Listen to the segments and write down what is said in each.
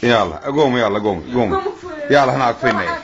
يلا قوم يلا قوم يلا هنا اكفينا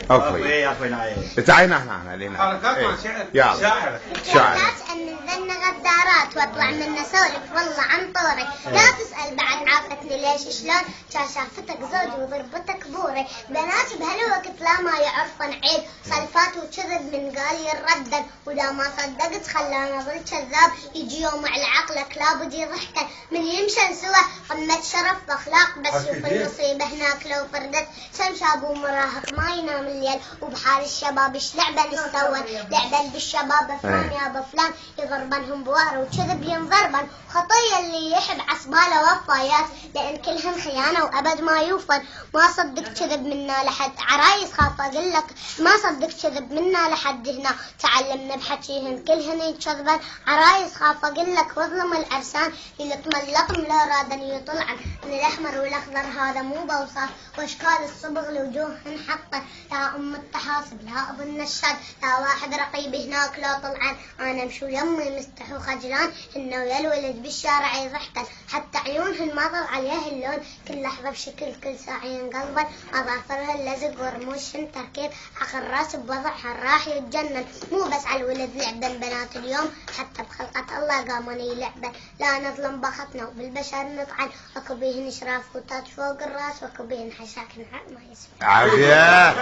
اكفي تعينا احنا لينا حركات شعر يلا شاعر ان ذن غدارات واطلع منا سولف والله عن طوري لا تسأل بعد عافتني ليش شلون كان شافتك زوجي وضربتك بوري بناتي بهالوقت لا ما يعرفن عيب خلفات وكذب من قال يردد ولا ما صدقت خلاني اظل كذاب يجي يوم على عقلك لابد يضحكن من يمشن سوا قمة شرف واخلاق بس شوف النصيبة هناك لو فردت شم شاب ومراهق ما ينام الليل وبحال الشباب ايش لعبة نستون لعبة بالشباب فلان يا بفلان يضربنهم بوار وكذب ينضربن خطية اللي يحب عصباله وفايات لان كلهن خيانة وابد ما يوفن ما صدق كذب منا لحد عرايس خاف اقول لك ما صدق كذب منا لحد هنا تعلمنا بحكيهن كلهن يكذبن عرايس خاف اقول لك واظلم الارسان يلطم اللطم لا رادن يطلعن من الاحمر والاخضر هذا مو بوصاف واشكال الصبغ لوجوههن حقه يا ام التحاسب لا ابو النشاد يا واحد رقيب هناك لا طلعن انا مشو يمي مستحو خجلان انه ويا الولد بالشارع يضحكن حتى عيونهن ما ضل عليها اللون كل لحظه بشكل كل ساعه ينقلبن اظافرها اللزق ورموشهن تركيب عقل راس بوضعها راح يتجنن مو بس على الولد لعبن بنات اليوم حتى بخلقه الله قامون يلعبن لا نظلم بختنا وبالبشر نطعن اكو بيهن شراف وتات فوق الراس واكو بيهن حشاكن ما يسمع عافيه